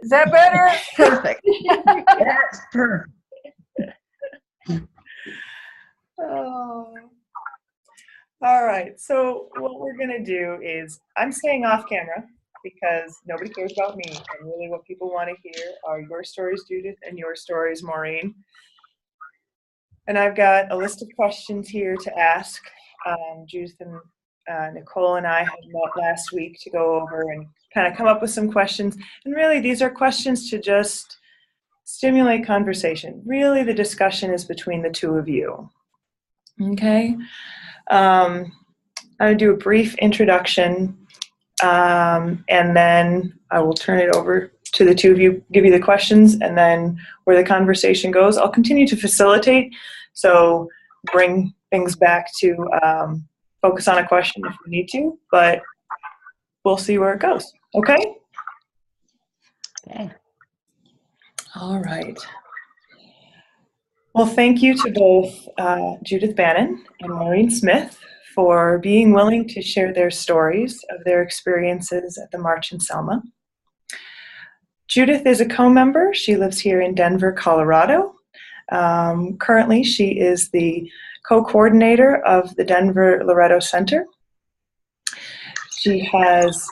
Is that better? Perfect. That's perfect. Oh. All right, so what we're gonna do is, I'm staying off camera because nobody cares about me, and really what people wanna hear are your stories, Judith, and your stories, Maureen. And I've got a list of questions here to ask. Judith and Nicole and I had met last week to go over and kind of come up with some questions. And really, these are questions to just stimulate conversation. Really, the discussion is between the two of you. Okay? I'm going to do a brief introduction, and then I will turn it over to the two of you, give you the questions, and then where the conversation goes, I'll continue to facilitate. So bring things back to focus on a question if we need to, but we'll see where it goes. Okay? Okay. All right. Well, thank you to both Judith Bannon and Maureen Smith for being willing to share their stories of their experiences at the March in Selma. Judith is a co-member. She lives here in Denver, Colorado. Currently, she is the co-coordinator of the Denver Loretto Center. She has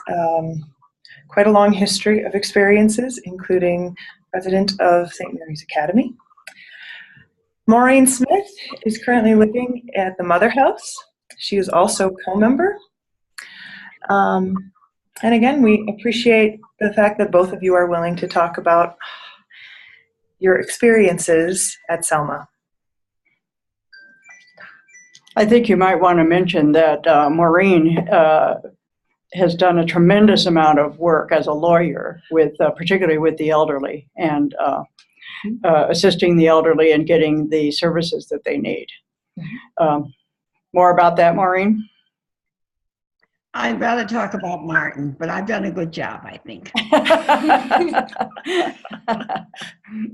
quite a long history of experiences, including president of St. Mary's Academy. Maureen Smith is currently living at the Mother House. She is also co-member. And again, we appreciate the fact that both of you are willing to talk about your experiences at Selma. I think you might want to mention that Maureen has done a tremendous amount of work as a lawyer, with particularly with the elderly, and assisting the elderly in getting the services that they need. More about that, Maureen? I'd rather talk about Martin, but I've done a good job, I think.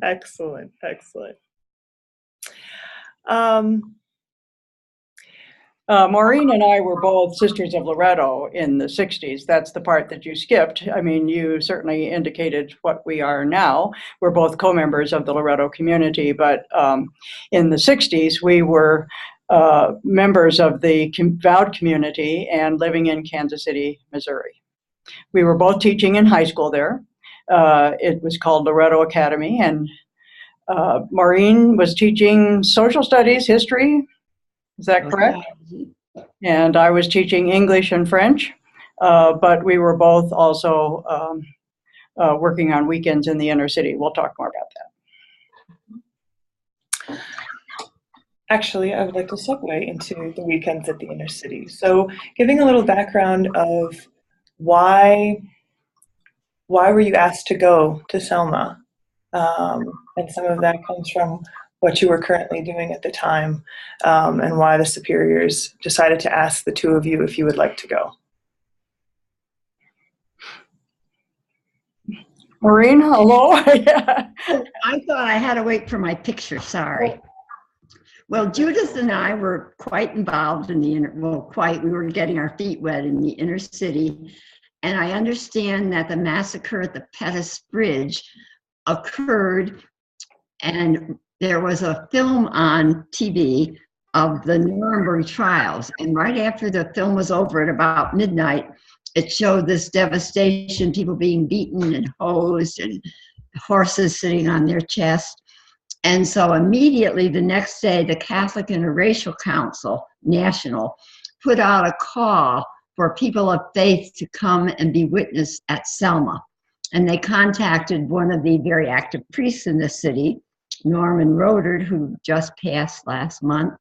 Excellent, excellent. Maureen and I were both Sisters of Loretto in the 60s. That's the part that you skipped. I mean, you certainly indicated what we are now. We're both co-members of the Loretto community, but in the 60s, we were members of the vowed community and living in Kansas City, Missouri. We were both teaching in high school there. It was called Loretto Academy, and Maureen was teaching social studies, history. Is that correct? And I was teaching English and French, but we were both also working on weekends in the inner city. We'll talk more about that. Actually, I would like to segue into the weekends at the inner city. So giving a little background of why were you asked to go to Selma? And some of that comes from what you were currently doing at the time, and why the superiors decided to ask the two of you if you would like to go. Maureen, hello. I thought I had to wait for my picture, sorry. Well, Judith and I were quite involved in the we were getting our feet wet in the inner city. And I understand that the massacre at the Pettus Bridge occurred, and there was a film on TV of the Nuremberg trials. And right after the film was over at about midnight, it showed this devastation, people being beaten and hosed and horses sitting on their chest. And so immediately the next day, the Catholic Interracial Council, National, put out a call for people of faith to come and be witness at Selma. And they contacted one of the very active priests in the city, Norman Rodard, who just passed last month.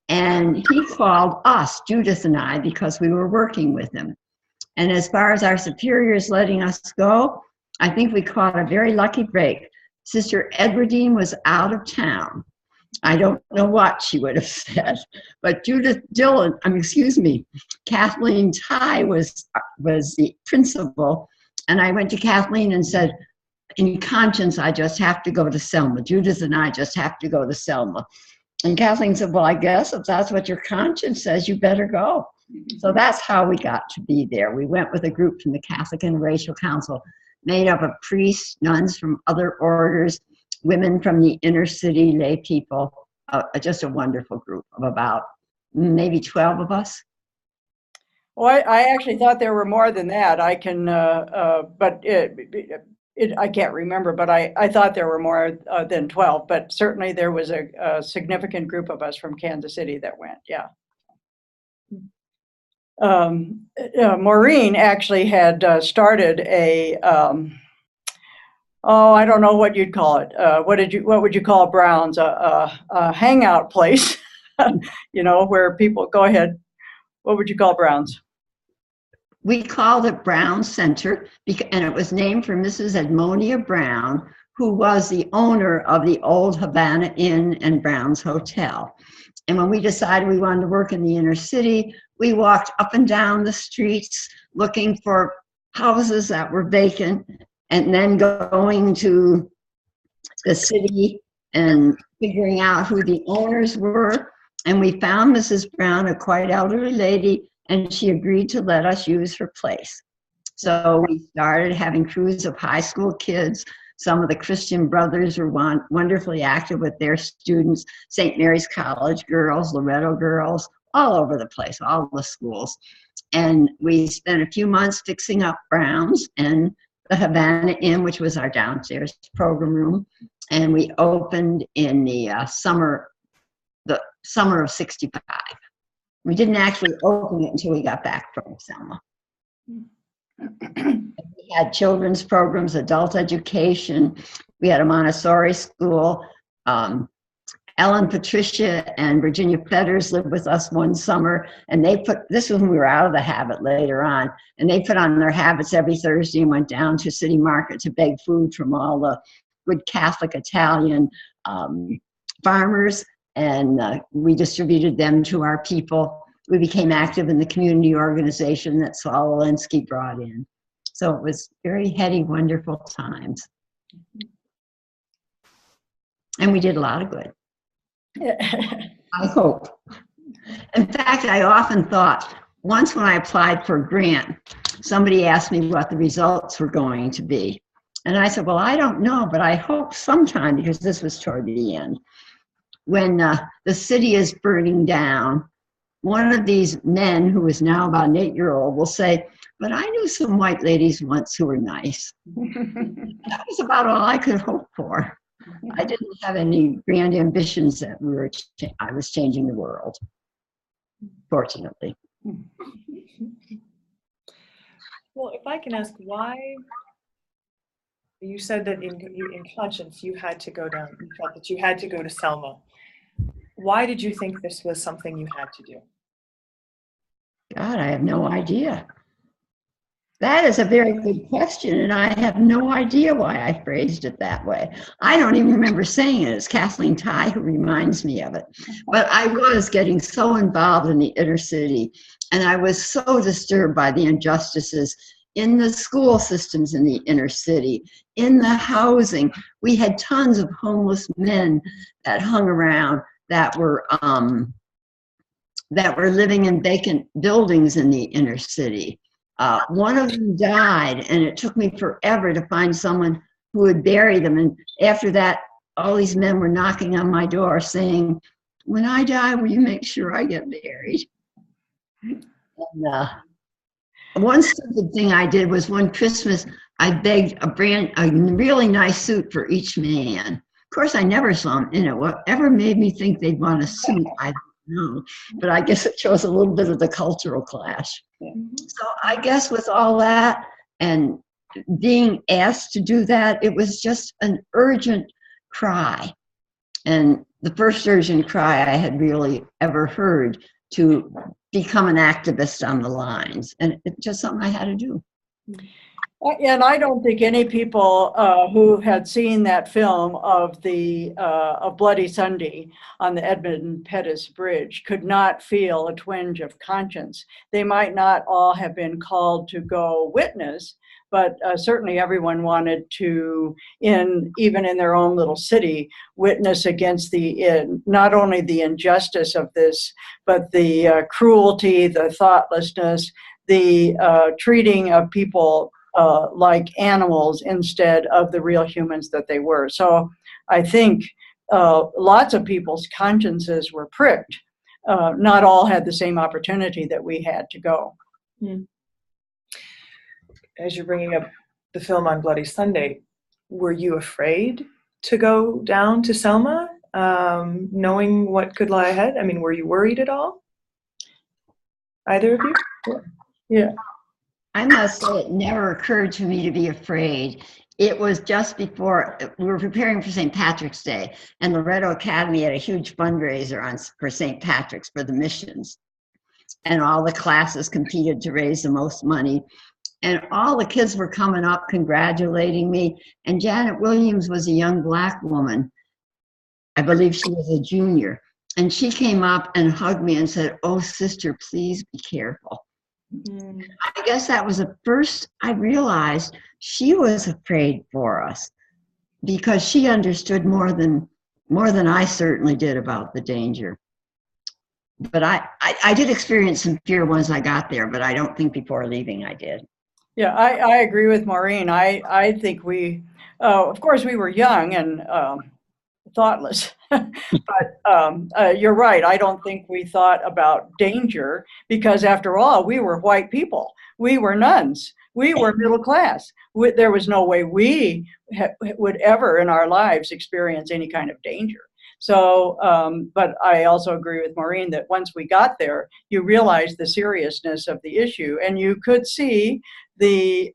And he called us, Judith and I, because we were working with him. And as far as our superiors letting us go, I think we caught a very lucky break. Sister Edwardine was out of town. I don't know what she would have said, but Kathleen Ty was the principal, and I went to Kathleen and said, in conscience, I just have to go to Selma. Judith and I just have to go to Selma. And Kathleen said, well, I guess if that's what your conscience says, you better go. So that's how we got to be there. We went with a group from the Catholic Interracial Council, made up of priests, nuns from other orders, women from the inner city, lay people, just a wonderful group of about maybe 12 of us. Well, I actually thought there were more than that. I can, but I can't remember, but I thought there were more than 12, but certainly there was a significant group of us from Kansas City that went, yeah. Maureen actually had started a, I don't know what you'd call it. What would you call Brown's? A hangout place, you know, where people, go ahead. What would you call Brown's? We called it Brown Center, and it was named for Mrs. Edmonia Brown, who was the owner of the old Havana Inn and Brown's Hotel. And when we decided we wanted to work in the inner city, we walked up and down the streets looking for houses that were vacant, and then going to the city and figuring out who the owners were. And we found Mrs. Brown, a quite elderly lady, and she agreed to let us use her place. So we started having crews of high school kids. Some of the Christian Brothers were wonderfully active with their students, St. Mary's College girls, Loretto girls, all over the place, all the schools. And we spent a few months fixing up Brown's and the Havana Inn, which was our downstairs program room. And we opened in the summer of '65. We didn't actually open it until we got back from Selma. We had children's programs, adult education. We had a Montessori school. Ellen, Patricia, and Virginia Fetters lived with us one summer, and this was when we were out of the habit later on, and they put on their habits every Thursday and went down to City Market to beg food from all the good Catholic Italian farmers, and we distributed them to our people. We became active in the community organization that Saul Walensky brought in. So it was very heady, wonderful times. And we did a lot of good. I hope. In fact, I often thought, once when I applied for a grant, somebody asked me what the results were going to be. And I said, well, I don't know, but I hope sometime, because this was toward the end, when the city is burning down, one of these men, who is now about an 8-year-old, will say, but I knew some white ladies once who were nice. That was about all I could hope for. I didn't have any grand ambitions that I was changing the world, fortunately. Well, if I can ask, why, you said that in conscience you had to go down, you felt that you had to go to Selma. Why did you think this was something you had to do? God, I have no idea. That is a very good question, and I have no idea why I phrased it that way. I don't even remember saying it. It's Kathleen Ty who reminds me of it. But I was getting so involved in the inner city, and I was so disturbed by the injustices in the school systems in the inner city, in the housing. We had tons of homeless men that hung around that were living in vacant buildings in the inner city. One of them died, and it took me forever to find someone who would bury them. And after that, all these men were knocking on my door saying, when I die, will you make sure I get buried? And one stupid thing I did was one Christmas, I begged a really nice suit for each man. Of course, I never saw them in it. Whatever made me think they'd want a suit, I don't know. But I guess it shows a little bit of the cultural clash. So I guess with all that and being asked to do that, it was just an urgent cry. And the first urgent cry I had really ever heard to become an activist on the lines. And it's just something I had to do. And I don't think any people who had seen that film of Bloody Sunday on the Edmund Pettus Bridge could not feel a twinge of conscience. They might not all have been called to go witness, but certainly everyone wanted to, even in their own little city, witness against not only the injustice of this, but the cruelty, the thoughtlessness, the treating of people like animals instead of the real humans that they were. So I think lots of people's consciences were pricked. Not all had the same opportunity that we had to go. As you're bringing up the film on Bloody Sunday, were you afraid to go down to Selma, knowing what could lie ahead? I mean, were you worried at all? Either of you? Yeah. I must say it never occurred to me to be afraid. It was just before we were preparing for St. Patrick's Day, and Loretto Academy had a huge fundraiser for St. Patrick's for the missions. And all the classes competed to raise the most money. And all the kids were coming up congratulating me. And Janet Williams was a young Black woman. I believe she was a junior. And she came up and hugged me and said, "Oh, sister, please be careful." I guess that was the first I realized she was afraid for us, because she understood more than I certainly did about the danger. But I did experience some fear once I got there, but I don't think before leaving I did. Yeah, I agree with Maureen. I think we, of course, we were young and thoughtless, but you're right. I don't think we thought about danger because, after all, we were white people. We were nuns. We were middle class. There was no way we would ever in our lives experience any kind of danger. So, but I also agree with Maureen that once we got there, you realized the seriousness of the issue, and you could see the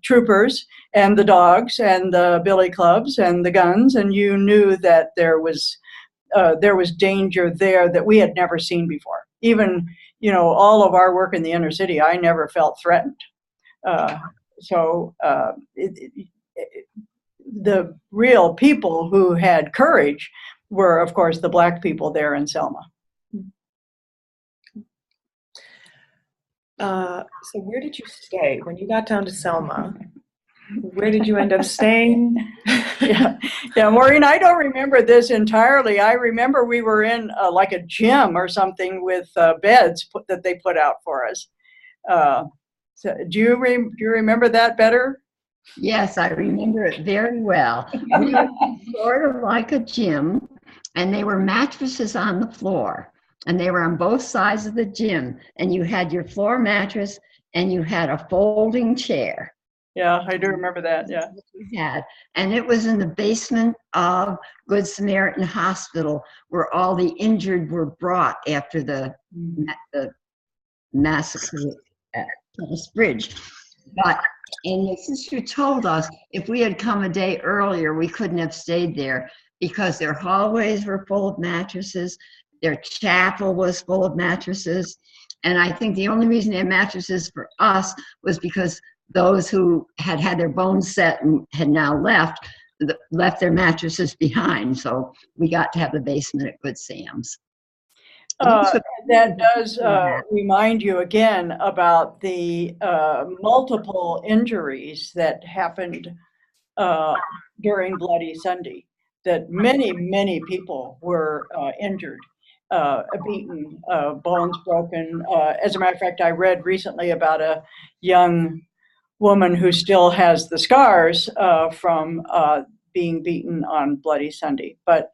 troopers and the dogs and the billy clubs and the guns, and you knew that there was danger there that we had never seen before. Even, all of our work in the inner city, I never felt threatened. The real people who had courage were, of course, the Black people there in Selma. So where did you stay when you got down to Selma? Where did you end up staying? Yeah, Maureen, I don't remember this entirely. I remember we were in like a gym or something with beds that they put out for us. So do you remember that better? Yes, I remember it very well. We were sort of like a gym, and they were mattresses on the floor, and they were on both sides of the gym, and you had your floor mattress and you had a folding chair. Yeah, I do remember that. Yeah. We had, and it was in the basement of Good Samaritan Hospital, where all the injured were brought after the massacre at Thomas Bridge. And the sister told us if we had come a day earlier, we couldn't have stayed there because their hallways were full of mattresses, their chapel was full of mattresses, and I think the only reason they had mattresses for us was because those who had had their bones set and had now left their mattresses behind. So we got to have the basement at Good Sam's. That does remind you again about the multiple injuries that happened during Bloody Sunday, that many people were injured, beaten, bones broken. As a matter of fact, I read recently about a young woman who still has the scars from being beaten on Bloody Sunday. But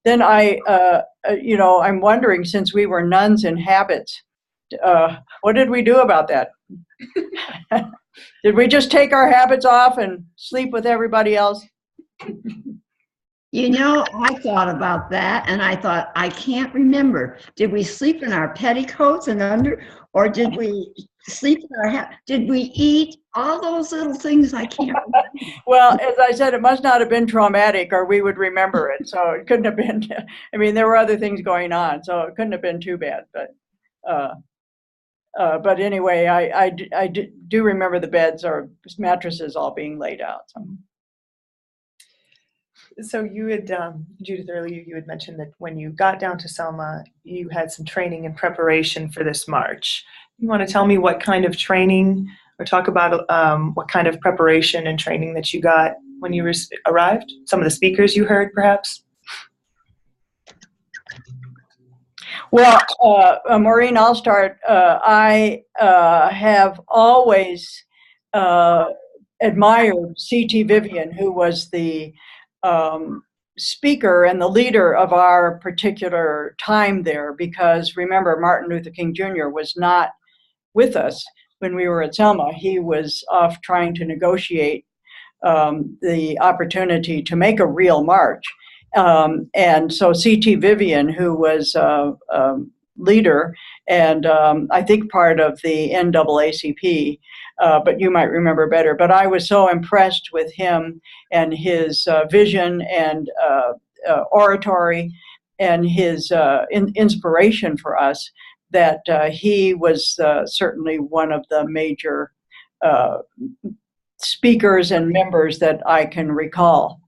then I'm wondering, since we were nuns in habits, what did we do about that? Did we just take our habits off and sleep with everybody else? I thought about that, and I thought, I can't remember. Did we sleep in our petticoats and under, or did we sleep in our did we eat? All those little things I can't remember. Well, as I said, it must not have been traumatic, or we would remember it. So it couldn't have been. I mean, there were other things going on, so it couldn't have been too bad. But anyway, I do remember the beds or mattresses all being laid out. So you had, Judith, earlier you had mentioned that when you got down to Selma, you had some training and preparation for this march. You want to tell me what kind of training, or talk about what kind of preparation and training that you got when you arrived? Some of the speakers you heard, perhaps? Well, Maureen, I'll start. I have always admired C.T. Vivian, who was the speaker and the leader of our particular time there, because remember, Martin Luther King Jr. was not with us when we were at Selma. He was off trying to negotiate the opportunity to make a real march. And so C.T. Vivian, who was leader and I think part of the NAACP, but you might remember better. But I was so impressed with him and his vision and oratory and his inspiration for us, that he was certainly one of the major speakers and members that I can recall.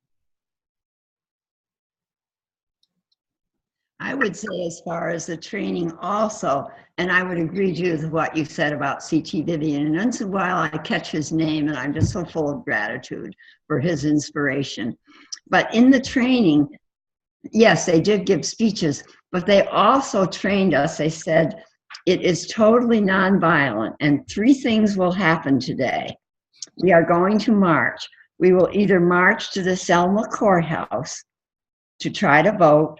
I would say, as far as the training also, and I would agree, Judith, with what you said about C.T. Vivian. And once in a while I catch his name and I'm just so full of gratitude for his inspiration. But in the training, yes, they did give speeches, but they also trained us. They said, it is totally nonviolent and 3 things will happen today. We are going to march. We will either march to the Selma courthouse to try to vote,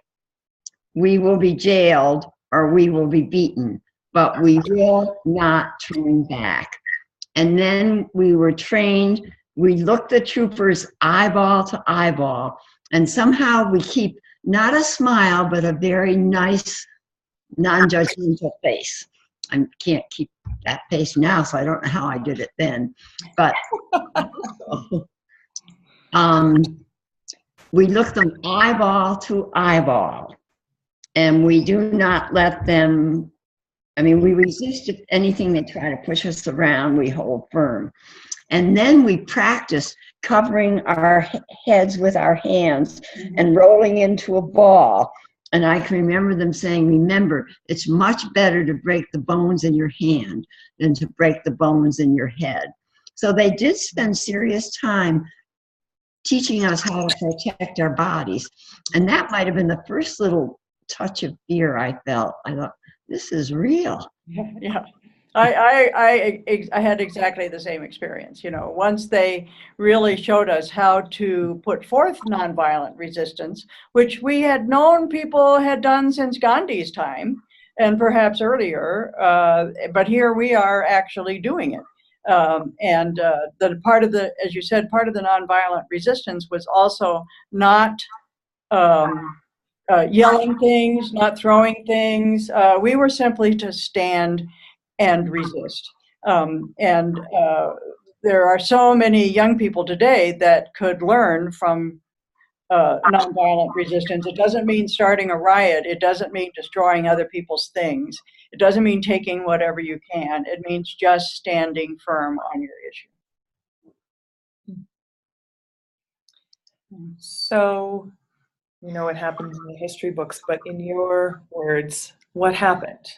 we will be jailed, or we will be beaten, but we will not turn back. And then we were trained, we looked the troopers eyeball to eyeball, and somehow we keep not a smile, but a very nice, non-judgmental face. I can't keep that face now, so I don't know how I did it then. But we look them eyeball to eyeball. And we do not let them, I mean, we resist anything they try to push us around, we hold firm. And then we practice covering our heads with our hands and rolling into a ball. And I can remember them saying, remember, it's much better to break the bones in your hand than to break the bones in your head. So they did spend serious time teaching us how to protect our bodies. And that might have been the first little touch of fear I felt. I thought, this is real. Yeah, I had exactly the same experience. You know, once they really showed us how to put forth nonviolent resistance, which we had known people had done since Gandhi's time and perhaps earlier, but here we are actually doing it. And the part of the, as you said, part of the nonviolent resistance was also not yelling things, not throwing things. We were simply to stand and resist. And there are so many young people today that could learn from nonviolent resistance. It doesn't mean starting a riot. It doesn't mean destroying other people's things. It doesn't mean taking whatever you can. It means just standing firm on your issue. So, you know what happens in the history books, but in your words, what happened?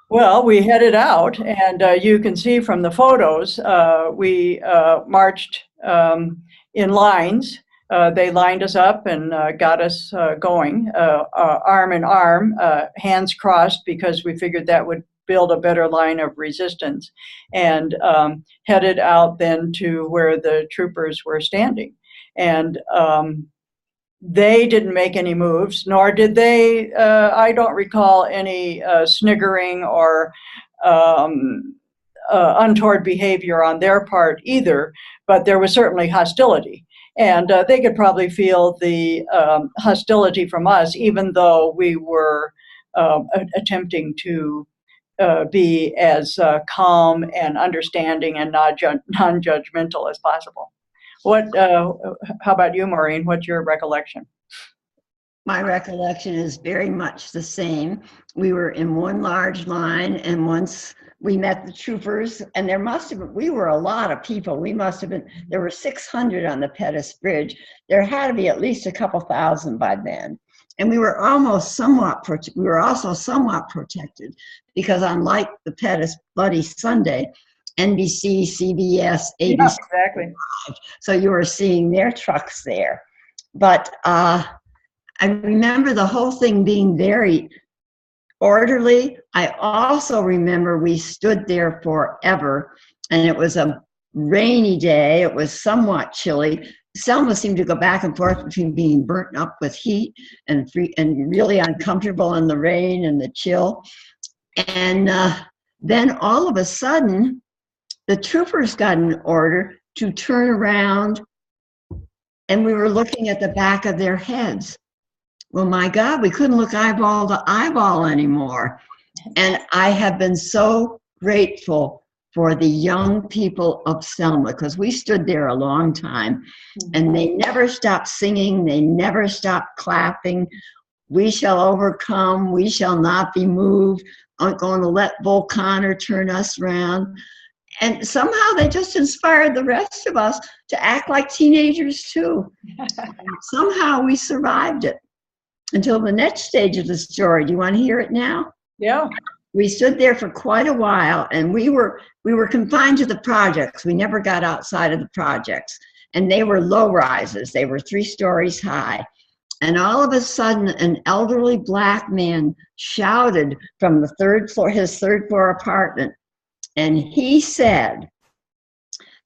Well, we headed out, and you can see from the photos, we marched in lines. They lined us up and got us going, arm in arm, hands crossed, because we figured that would build a better line of resistance, and headed out then to where the troopers were standing. And they didn't make any moves, nor did they, I don't recall any sniggering or untoward behavior on their part either, but there was certainly hostility. And they could probably feel the hostility from us, even though we were attempting to be as calm and understanding and non-judgmental as possible. What? How about you, Maureen? What's your recollection? My recollection is very much the same. We were in one large line, and once we met the troopers, and there must have been, we were a lot of people. We must have been, there were 600 on the Pettus Bridge. There had to be at least a couple thousand by then. And we were almost somewhat, we were also somewhat protected, because unlike the Pettus Bloody Sunday, NBC, CBS, ABC. Yeah, exactly. So you were seeing their trucks there. But I remember the whole thing being very orderly. I also remember we stood there forever, and it was a rainy day. It was somewhat chilly. Selma seemed to go back and forth between being burnt up with heat and really uncomfortable in the rain and the chill. And then all of a sudden, the troopers got an order to turn around, and we were looking at the back of their heads. Well, my God, we couldn't look eyeball to eyeball anymore. And I have been so grateful for the young people of Selma, because we stood there a long time, and they never stopped singing, they never stopped clapping. We shall overcome, we shall not be moved, aren't going to let Bull Connor turn us around. And somehow they just inspired the rest of us to act like teenagers too. Somehow we survived it until the next stage of the story. Do you want to hear it now? Yeah. We stood there for quite a while, and we were confined to the projects. We never got outside of the projects, and they were low rises. They were 3 stories high. And all of a sudden, an elderly Black man shouted from the 3rd floor, his 3rd floor apartment, and he said,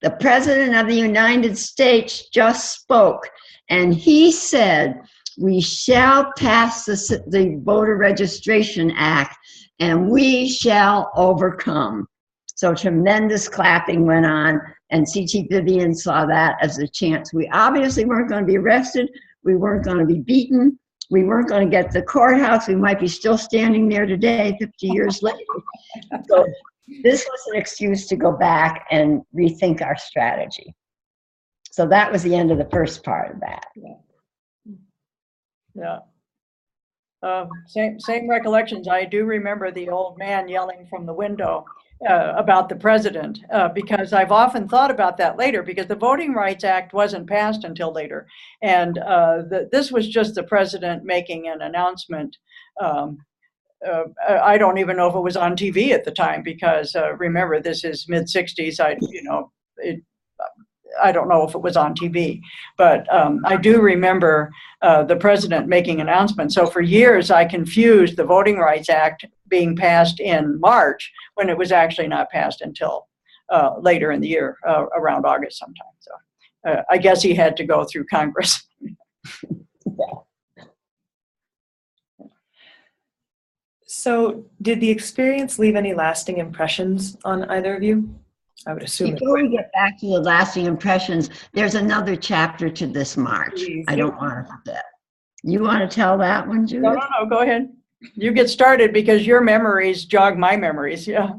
"The President of the United States just spoke, and he said, we shall pass the Voter Registration Act, and we shall overcome." So tremendous clapping went on, and C.T. Vivian saw that as a chance. We obviously weren't going to be arrested. We weren't going to be beaten. We weren't going to get to the courthouse. We might be still standing there today, 50 years later. So this was an excuse to go back and rethink our strategy. So that was the end of the first part of that. Yeah. Same recollections. I do remember the old man yelling from the window about the president, because I've often thought about that later, because the Voting Rights Act wasn't passed until later. And this was just the president making an announcement. I don't even know if it was on TV at the time, because remember, this is mid-60s. I don't know if it was on TV, but I do remember the president making an announcement. So for years, I confused the Voting Rights Act being passed in March when it was actually not passed until later in the year, around August sometime. So I guess he had to go through Congress. So did the experience leave any lasting impressions on either of you? I would assume. Before we get back to the lasting impressions, there's another chapter to this march. Please. I don't want to forget. You want to tell that one, Judith? No, go ahead. You get started, because your memories jog my memories. Yeah.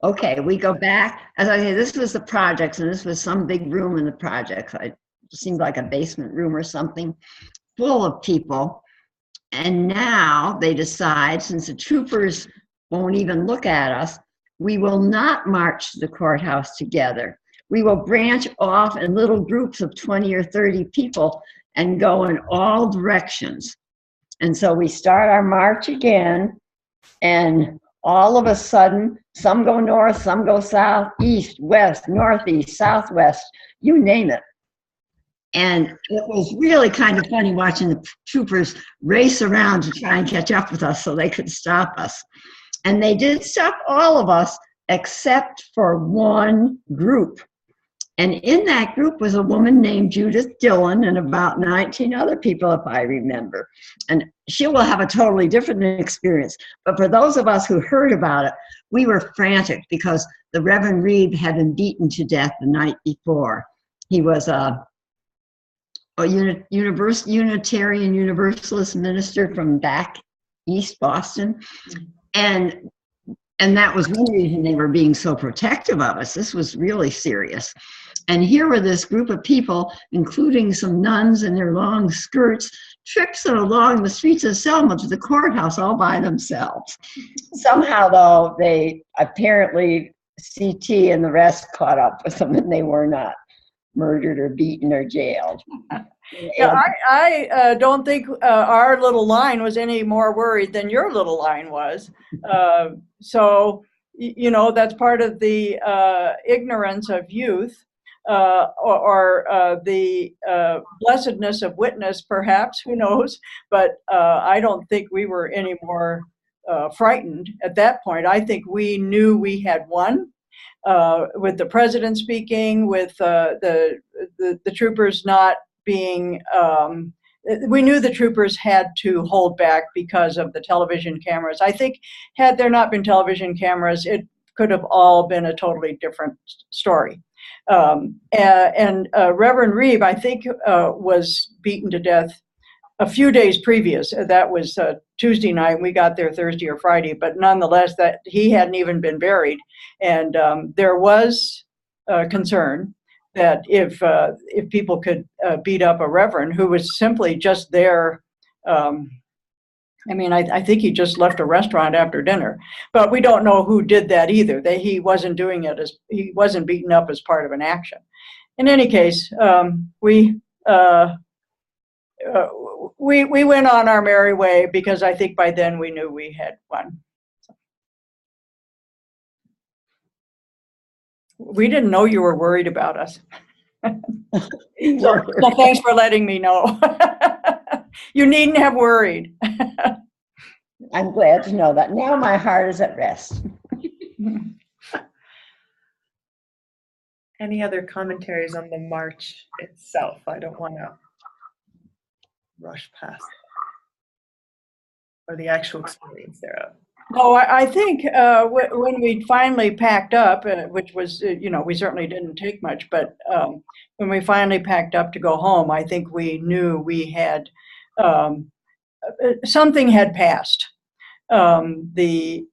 Okay, we go back. As I say, this was the projects, and this was some big room in the projects. It seemed like a basement room or something, full of people. And now they decide, since the troopers won't even look at us, we will not march to the courthouse together. We will branch off in little groups of 20 or 30 people and go in all directions. And so we start our march again, and all of a sudden, some go north, some go south, east, west, northeast, southwest, you name it. And it was really kind of funny watching the troopers race around to try and catch up with us so they could stop us. And they did stop all of us except for one group. And in that group was a woman named Judith Dillon and about 19 other people, if I remember. And she will have a totally different experience. But for those of us who heard about it, we were frantic because the Reverend Reeb had been beaten to death the night before. He was a Unitarian Universalist minister from back East Boston. And that was one reason they were being so protective of us. This was really serious. And here were this group of people, including some nuns in their long skirts, tripping along the streets of Selma to the courthouse all by themselves. Somehow, though, they apparently, CT and the rest caught up with them, and they were not murdered or beaten or jailed. Yeah, I don't think our little line was any more worried than your little line was. So, that's part of the ignorance of youth, or the blessedness of witness, perhaps, who knows. But I don't think we were any more frightened at that point. I think we knew we had won. With the president speaking, with the troopers not being, we knew the troopers had to hold back because of the television cameras. I think had there not been television cameras, it could have all been a totally different story. And Reverend Reeve, I think, was beaten to death a few days previous. That was Tuesday night. We got there Thursday or Friday, but nonetheless, that he hadn't even been buried. And there was concern that if people could beat up a reverend who was simply just there. I mean, I think he just left a restaurant after dinner, but we don't know who did that either. He wasn't doing it he wasn't beaten up as part of an action. In any case, we went on our merry way because I think by then we knew we had won. We didn't know you were worried about us. So thanks for letting me know. You needn't have worried. I'm glad to know that. Now my heart is at rest. Any other commentaries on the march itself? I don't want to rush past or the actual experience thereof. No, I think when we finally packed up, which was, we certainly didn't take much, but when we finally packed up to go home, I think we knew we had, something had passed. The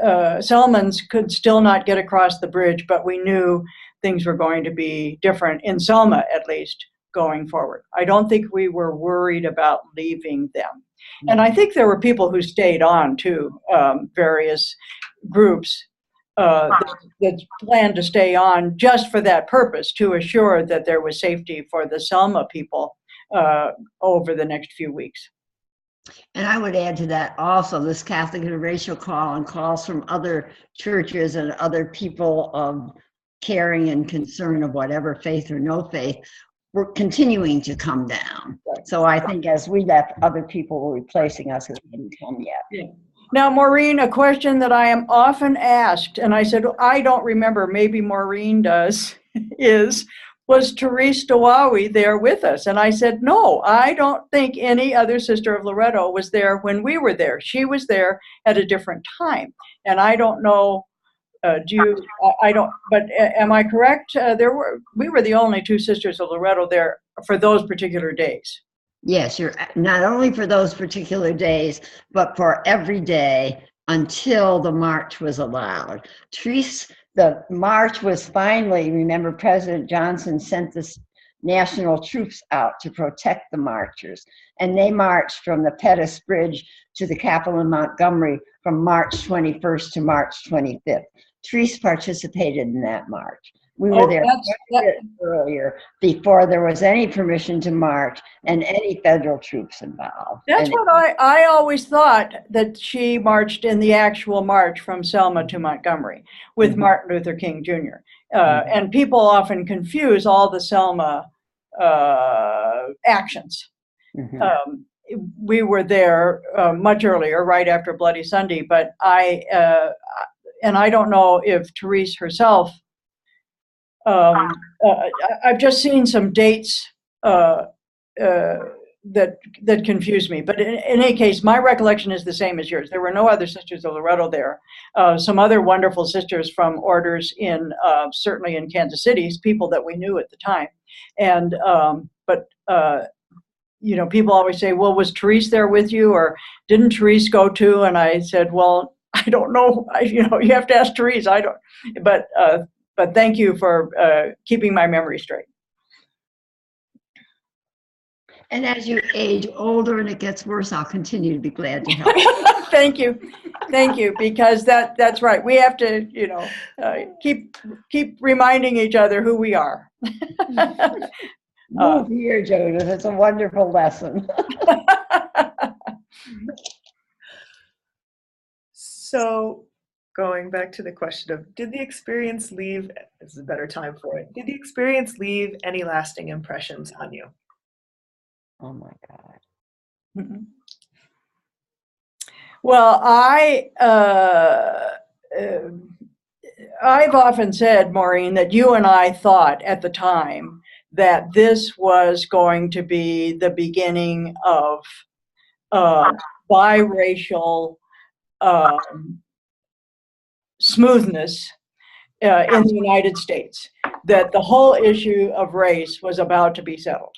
Selmans could still not get across the bridge, but we knew things were going to be different in Selma, at least, going forward. I don't think we were worried about leaving them. And I think there were people who stayed on too, various groups that planned to stay on just for that purpose, to assure that there was safety for the Selma people over the next few weeks. And I would add to that also this Catholic interracial call and calls from other churches and other people of caring and concern of whatever faith or no faith were continuing to come down. Right. So I think as we left, other people were replacing us as we didn't come yet. Yeah. Now, Maureen, a question that I am often asked, and I said, I don't remember, maybe Maureen does, was Therese Dawawi there with us? And I said, no, I don't think any other sister of Loretto was there when we were there. She was there at a different time. And I don't know, I don't, but am I correct? We were the only two sisters of Loretto there for those particular days. Yes, you're not only for those particular days, but for every day until the march was allowed. Therese, the march was finally, remember, President Johnson sent the national troops out to protect the marchers, and they marched from the Pettus Bridge to the Capitol in Montgomery from March 21st to March 25th. Therese participated in that march. We were there earlier before there was any permission to march and any federal troops involved. That's what I always thought, that she marched in the actual march from Selma to Montgomery with Martin Luther King Jr. And people often confuse all the Selma actions. We were there much earlier, right after Bloody Sunday, but I don't know if Therese herself, I've just seen some dates that confuse me. But in any case, my recollection is the same as yours. There were no other sisters of Loretto there. Some other wonderful sisters from orders in certainly in Kansas City, people that we knew at the time. And people always say, well, was Therese there with you, or didn't Therese go too? And I said, well, I don't know. You have to ask Therese. I don't. But thank you for keeping my memory straight. And as you age older and it gets worse, I'll continue to be glad to help. Thank you, because that's right. We have to, keep reminding each other who we are. Move here, Judith. It's a wonderful lesson. So, going back to the question of, did the experience leave, this is a better time for it, did the experience leave any lasting impressions on you? Oh my God. Well, I've often said, Maureen, that you and I thought at the time that this was going to be the beginning of biracial smoothness in the United States, that the whole issue of race was about to be settled,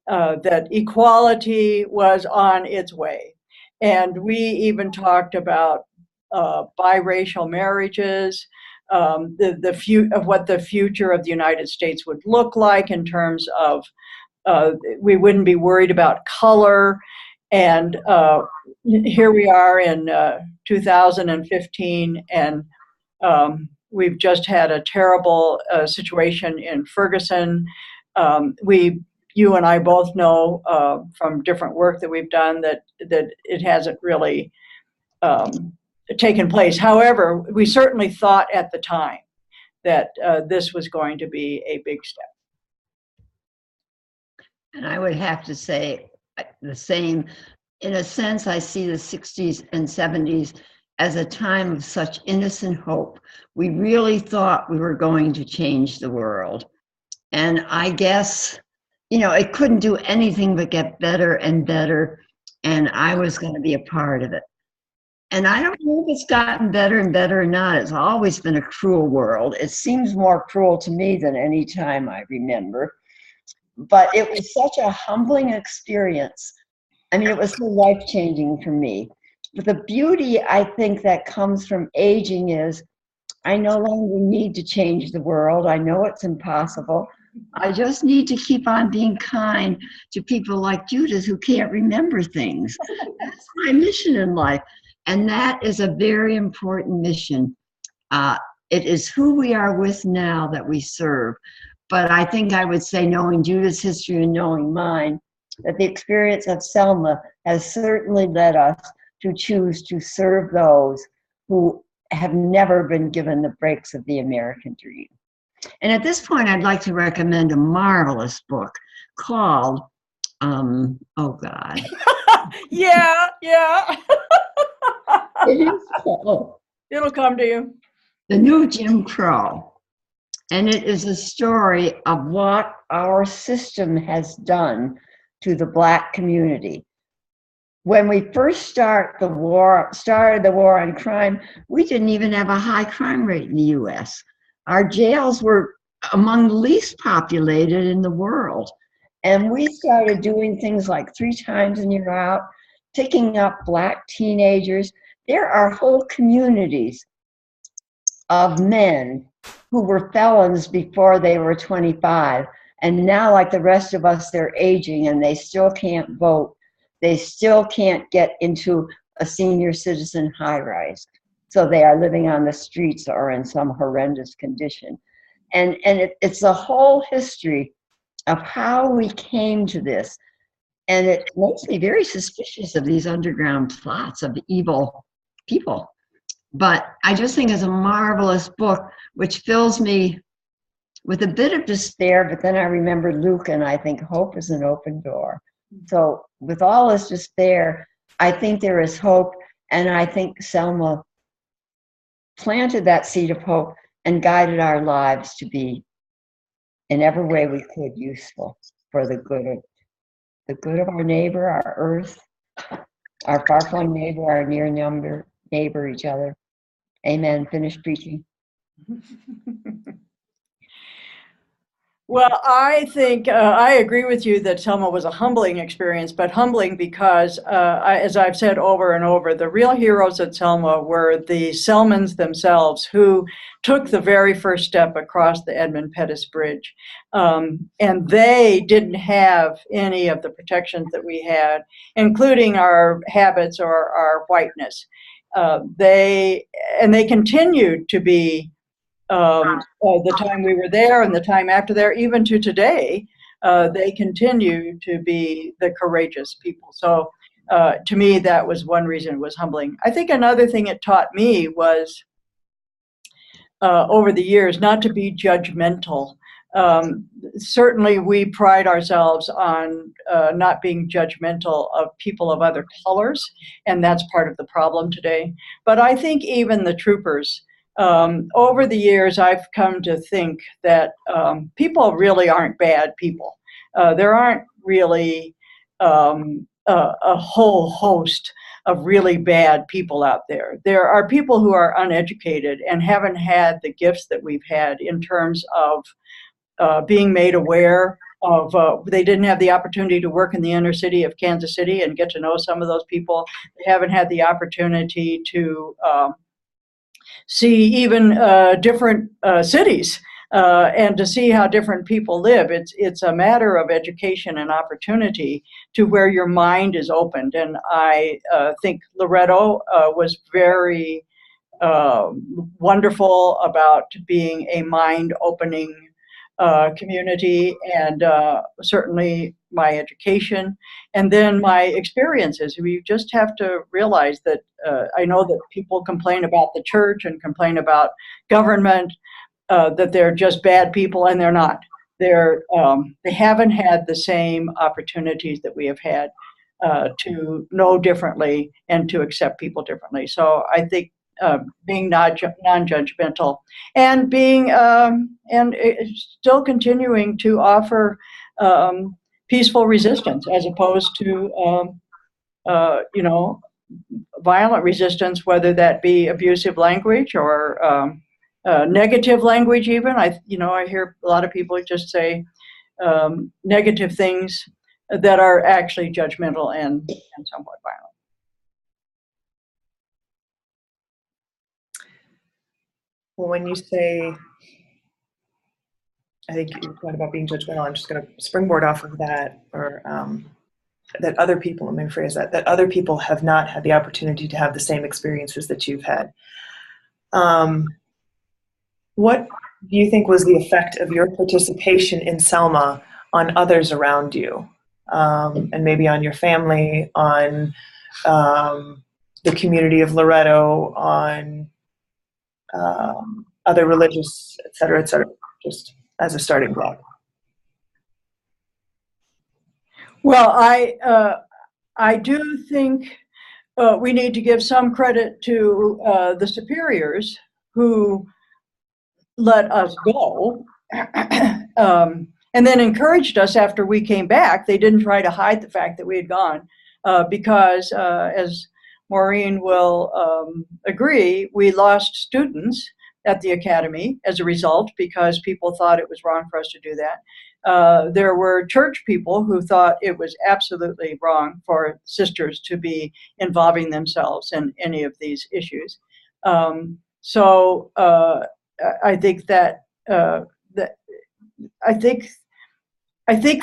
that equality was on its way. And we even talked about biracial marriages, of what the future of the United States would look like in terms of we wouldn't be worried about color. And here we are in 2015, and we've just had a terrible situation in Ferguson. You and I both know from different work that we've done that it hasn't really taken place. However, we certainly thought at the time that this was going to be a big step. And I would have to say the same. In a sense, I see the 60s and 70s as a time of such innocent hope. We really thought we were going to change the world. And I guess, it couldn't do anything but get better and better. And I was going to be a part of it. And I don't know if it's gotten better and better or not. It's always been a cruel world. It seems more cruel to me than any time I remember. But it was such a humbling experience. I mean, it was so life-changing for me. But the beauty, I think, that comes from aging is I no longer need to change the world. I know it's impossible. I just need to keep on being kind to people like Judith who can't remember things. That's my mission in life. And that is a very important mission. It is who we are with now that we serve. But I think I would say, knowing Judith's history and knowing mine, that the experience of Selma has certainly led us to choose to serve those who have never been given the breaks of the American dream. And at this point, I'd like to recommend a marvelous book called, oh God. Yeah. It is called It'll come to you. The New Jim Crow. And it is a story of what our system has done to the Black community. When we first started the war on crime, we didn't even have a high crime rate in the US. Our jails were among the least populated in the world. And we started doing things like 3 times and you're out, picking up Black teenagers. There are whole communities of men who were felons before they were 25. And now, like the rest of us, they're aging and they still can't vote. They still can't get into a senior citizen high-rise. So they are living on the streets or in some horrendous condition. And it's a whole history of how we came to this. And it makes me very suspicious of these underground plots of evil people. But I just think it's a marvelous book, which fills me with a bit of despair, but then I remember Luke and I think hope is an open door. So with all this despair, I think there is hope, and I think Selma planted that seed of hope and guided our lives to be, in every way we could, useful for the good of our neighbor, our earth, our far-flung neighbor, our near neighbor, each other. Amen. Finish preaching. Well, I think I agree with you that Selma was a humbling experience, but humbling because, as I've said over and over, the real heroes at Selma were the Selmans themselves who took the very first step across the Edmund Pettus Bridge. And they didn't have any of the protections that we had, including our habits or our whiteness. They continued to be the time we were there and the time after there, even to today, they continue to be the courageous people. So to me, that was one reason it was humbling. I think another thing it taught me was over the years not to be judgmental Certainly, we pride ourselves on not being judgmental of people of other colors, and that's part of the problem today. But I think even the troopers, over the years, I've come to think that people really aren't bad people. There aren't really a whole host of really bad people out there. There are people who are uneducated and haven't had the gifts that we've had in terms of being made aware of, they didn't have the opportunity to work in the inner city of Kansas City and get to know some of those people. They haven't had the opportunity to see even different cities and to see how different people live. It's a matter of education and opportunity to where your mind is opened. And I think Loretto was very wonderful about being a mind-opening community, and certainly my education, and then my experiences. We just have to realize that I know that people complain about the church and complain about government, that they're just bad people, and they're not. They haven't had the same opportunities that we have had to know differently and to accept people differently. So I think being non-judgmental and being and still continuing to offer peaceful resistance as opposed to violent resistance, whether that be abusive language or negative language. Even I hear a lot of people just say negative things that are actually judgmental and somewhat violent. Well, when you say, I think you're talking about being judgmental, I'm just going to springboard off of that, or that other people, let me rephrase that other people have not had the opportunity to have the same experiences that you've had. What do you think was the effect of your participation in Selma on others around you, and maybe on your family, on the community of Loretto, on other religious, et cetera, just as a starting block? Well, I do think we need to give some credit to the superiors who let us go and then encouraged us after we came back. They didn't try to hide the fact that we had gone because, as Maureen will agree, we lost students at the academy as a result because people thought it was wrong for us to do that. There were church people who thought it was absolutely wrong for sisters to be involving themselves in any of these issues. So I think that I think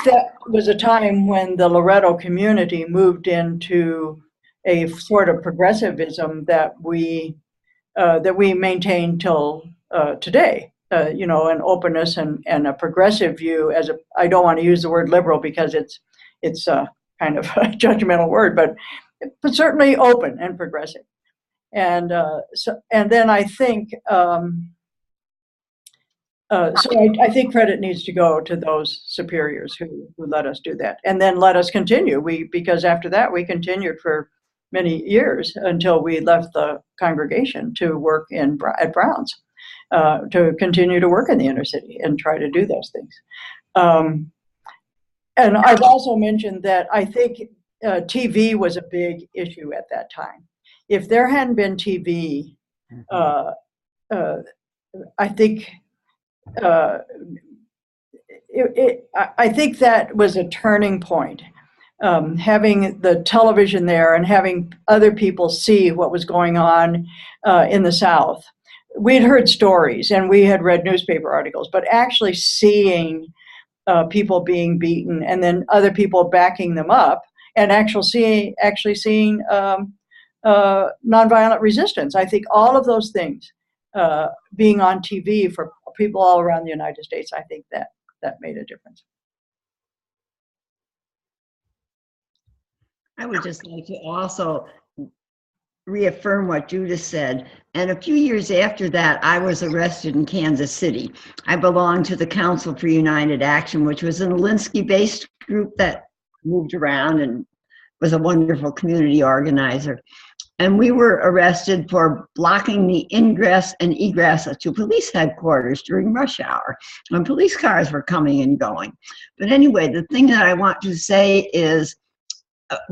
that was a time when the Loretto community moved into a sort of progressivism that we maintain till today. An openness and a progressive view. I don't want to use the word liberal because it's kind of a judgmental word, but certainly open and progressive. And then I think I think credit needs to go to those superiors who let us do that, and then let us continue. Because after that we continued for many years until we left the congregation to work at Brown's, to continue to work in the inner city and try to do those things. And I've also mentioned that I think TV was a big issue at that time. If there hadn't been TV, I think I think that was a turning point. Having the television there and having other people see what was going on in the South. We'd heard stories and we had read newspaper articles, but actually seeing people being beaten and then other people backing them up and actually seeing nonviolent resistance. I think all of those things being on TV for people all around the United States, I think that made a difference. I would just like to also reaffirm what Judith said. And a few years after that, I was arrested in Kansas City. I belonged to the Council for United Action, which was an Alinsky-based group that moved around and was a wonderful community organizer. And we were arrested for blocking the ingress and egress to police headquarters during rush hour when police cars were coming and going. But anyway, the thing that I want to say is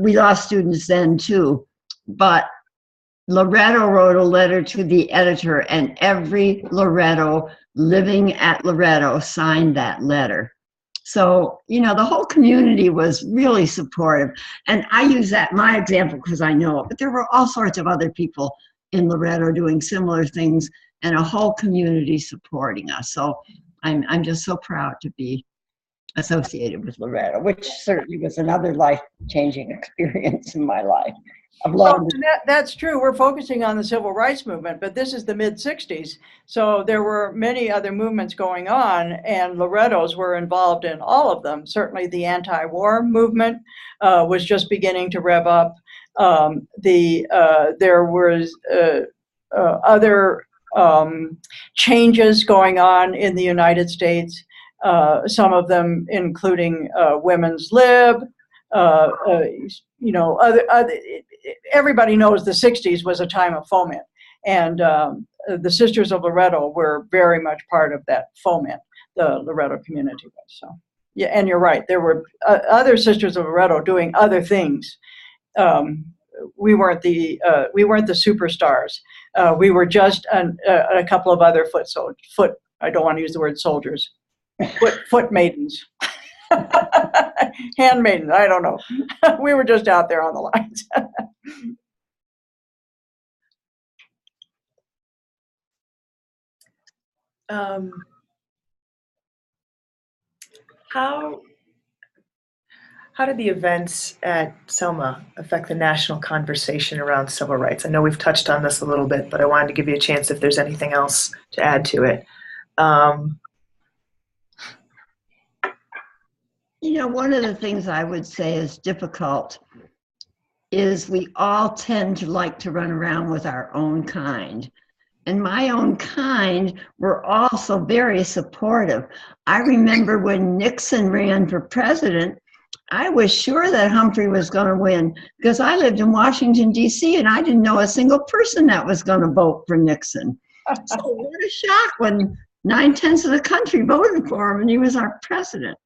we lost students then too, but Loretto wrote a letter to the editor, and every Loretto living at Loretto signed that letter. So, you know, the whole community was really supportive. And I use that, my example, because I know it, but there were all sorts of other people in Loretto doing similar things and a whole community supporting us. So I'm just so proud to be associated with Loretto, which certainly was another life-changing experience in my life. Well, that's true. We're focusing on the civil rights movement, but this is the mid-'60s. So there were many other movements going on, and Lorettos were involved in all of them. Certainly the anti-war movement was just beginning to rev up. There was other changes going on in the United States, some of them including women's lib, you know, everybody knows the 60s was a time of foment, and the Sisters of Loretto were very much part of that foment, the Loretto community was. So, yeah, and you're right, there were other Sisters of Loretto doing other things. We weren't the superstars. We were just a couple of other I don't want to use the word soldiers, foot maidens. Handmaiden, I don't know. We were just out there on the lines. How did the events at Selma affect the national conversation around civil rights? I know we've touched on this a little bit, but I wanted to give you a chance if there's anything else to add to it. You know, one of the things I would say is difficult is we all tend to like to run around with our own kind. And my own kind were also very supportive. I remember when Nixon ran for president, I was sure that Humphrey was going to win because I lived in Washington, D.C., and I didn't know a single person that was going to vote for Nixon. So what a shock when 9/10 of the country voted for him and he was our president.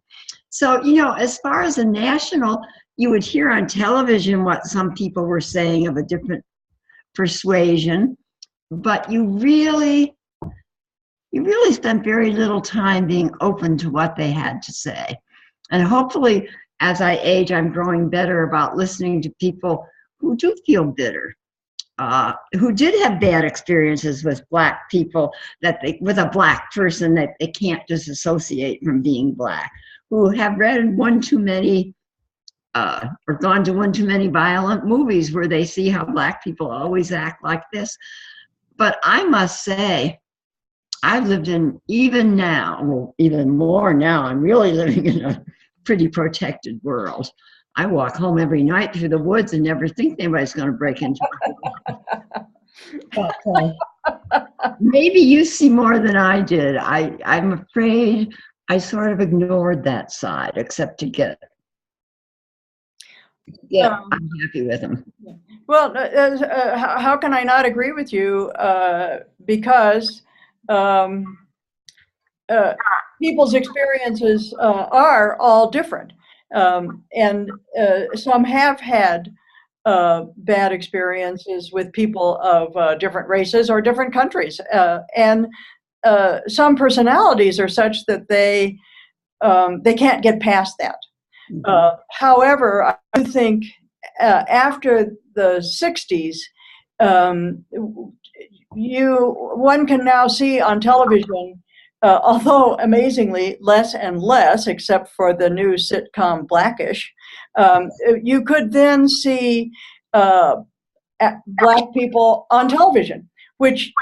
So, you know, as far as the national, you would hear on television what some people were saying of a different persuasion, but you really spent very little time being open to what they had to say. And hopefully, as I age, I'm growing better about listening to people who do feel bitter, who did have bad experiences with Black people, with a Black person that they can't disassociate from being Black, who have read one too many or gone to one too many violent movies where they see how Black people always act like this. But I must say, I've lived in, even now, well, even more now, I'm really living in a pretty protected world. I walk home every night through the woods and never think anybody's going to break into my house. Maybe you see more than I did. I'm afraid I sort of ignored that side, except to get I'm happy with them. Well, how can I not agree with you? Because people's experiences are all different. And some have had bad experiences with people of different races or different countries. And some personalities are such that they can't get past that. Mm-hmm. However, I do think after the 60s, one can now see on television, although amazingly less and less, except for the new sitcom Blackish, you could then see Black people on television, which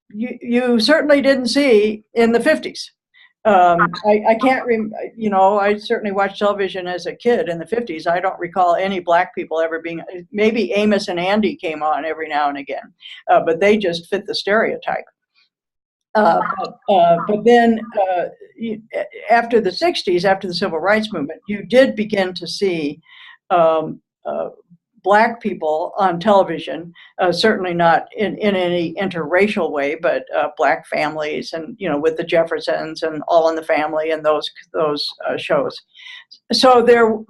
you certainly didn't see in the 50s. I can't, you know, I certainly watched television as a kid in the 50s. I don't recall any black people ever being, maybe Amos and Andy came on every now and again, but they just fit the stereotype. But then after the 60s, after the civil rights movement, you did begin to see um, black people on television, certainly not in any interracial way, but black families and, you know, with the Jeffersons and All in the Family and those shows. So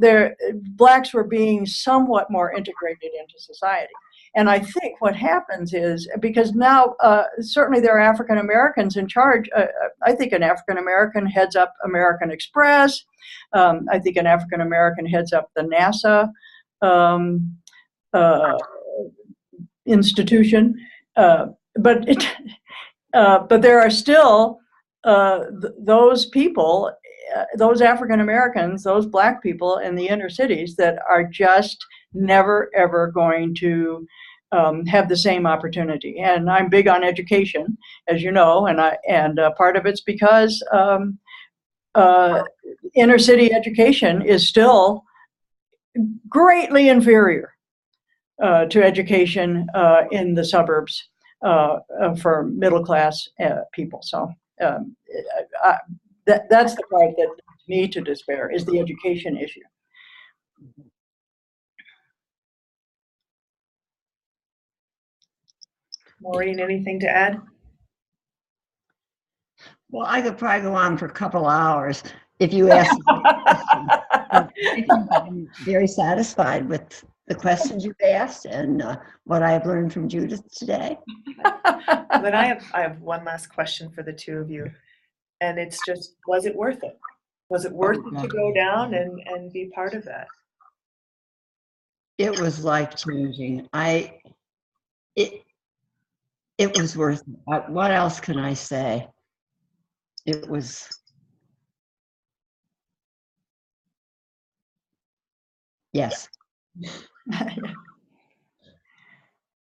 blacks were being somewhat more integrated into society. And I think what happens is, because now certainly there are African Americans in charge. I think an African American heads up American Express. I think an African American heads up the NASA institution. But there are still those people, those African Americans, those black people in the inner cities that are just never ever going to have the same opportunity. And I'm big on education, as you know, and part of it's because inner city education is still greatly inferior to education in the suburbs for middle class people. So that's the part that leads me to despair, is the education issue. Maureen, anything to add? Well, I could probably go on for a couple hours if you ask me a question. I'm very satisfied with the questions you've asked and what I've learned from Judith today. Then I have one last question for the two of you, and it's just, was it worth it? Was it worth it to go down and be part of that? It was life-changing. It was worth it. What else can I say? It was. Yes.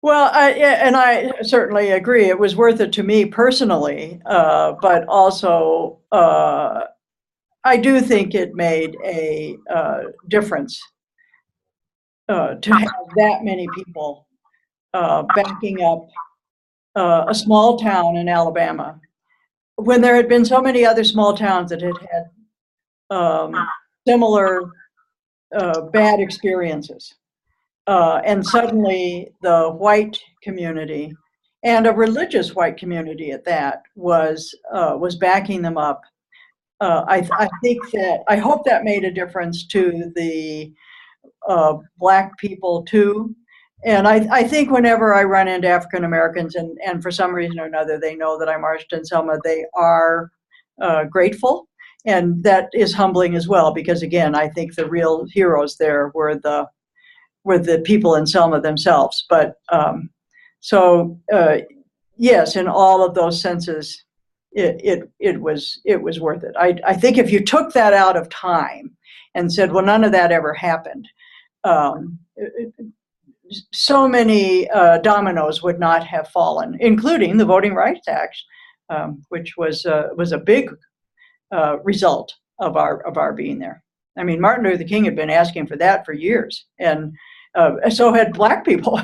Well, I certainly agree. It was worth it to me personally, but also I do think it made a difference to have that many people backing up a small town in Alabama, when there had been so many other small towns that had had similar bad experiences. And suddenly the white community, and a religious white community at that, was backing them up. I hope that made a difference to the black people too. And I think whenever I run into African Americans and for some reason or another they know that I'm JudithMaureenSelma, they are grateful. And that is humbling as well, because again, I think the real heroes there were the people in Selma themselves. But yes, in all of those senses, it was worth it. I think if you took that out of time and said, well, none of that ever happened, so many dominoes would not have fallen, including the Voting Rights Act, which was a big result of our being there. I mean, Martin Luther King had been asking for that for years, and so had black people.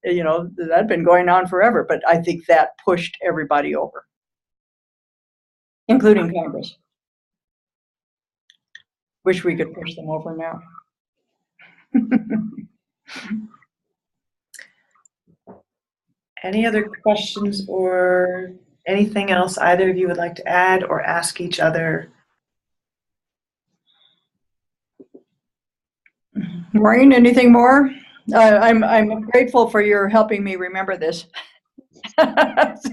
You know, that had been going on forever. But I think that pushed everybody over, including Congress. Wish we could push them over now. Any other questions or anything else either of you would like to add or ask each other? Maureen, anything more? I'm grateful for your helping me remember this. Yes.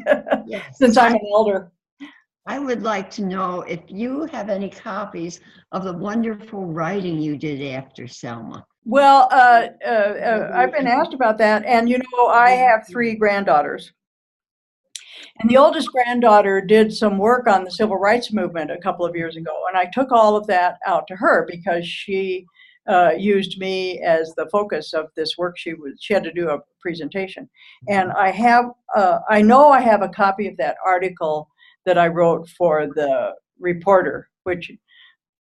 Since I'm an elder. I would like to know if you have any copies of the wonderful writing you did after Selma. Well, I've been asked about that, and you know, I have 3 granddaughters. And the oldest granddaughter did some work on the civil rights movement a couple of years ago, and I took all of that out to her because she used me as the focus of this work. She had to do a presentation, and I know I have a copy of that article that I wrote for the Reporter, which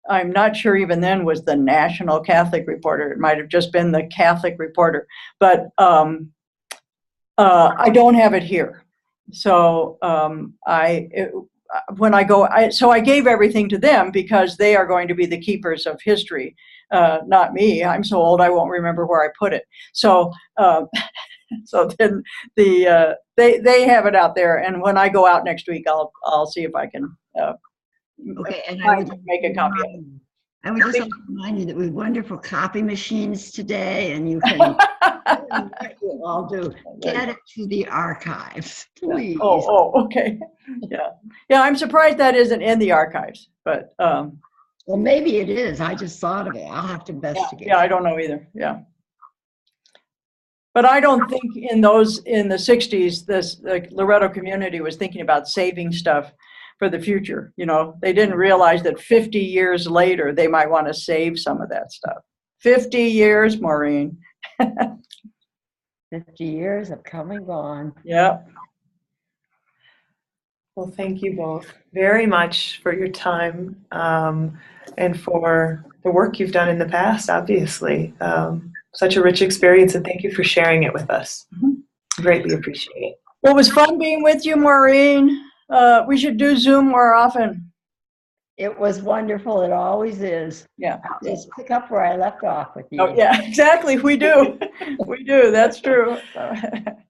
I'm not sure even then was the National Catholic Reporter. It might have just been the Catholic Reporter, but I don't have it here. So when I go, so I gave everything to them because they are going to be the keepers of history, not me. I'm so old I won't remember where I put it. So so then they have it out there, and when I go out next week, I'll see if I can Okay, and I would make a copy of it. I would just like to remind you that we have wonderful copy machines today, and you can what you all do, get it to the archives, please. Oh, okay. Yeah. I'm surprised that isn't in the archives, but well, maybe it is. I just thought of it. I'll have to investigate. Yeah, I don't know either. Yeah. But I don't think in the 60s, the Loretto community was thinking about saving stuff for the future. You know, they didn't realize that 50 years later, they might want to save some of that stuff. 50 years, Maureen. 50 years have come and gone. Yeah. Well, thank you both very much for your time and for the work you've done in the past, obviously. Such a rich experience, and thank you for sharing it with us. Greatly appreciate it. Well, it was fun being with you, Maureen. We should do Zoom more often. It was wonderful. It always is. Yeah. I'll just pick up where I left off with you. Oh, yeah, exactly. We do. We do. That's true.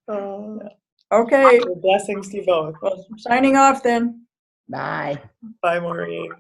Okay. Blessings to you both. Well, signing off then. Bye. Bye, Maureen.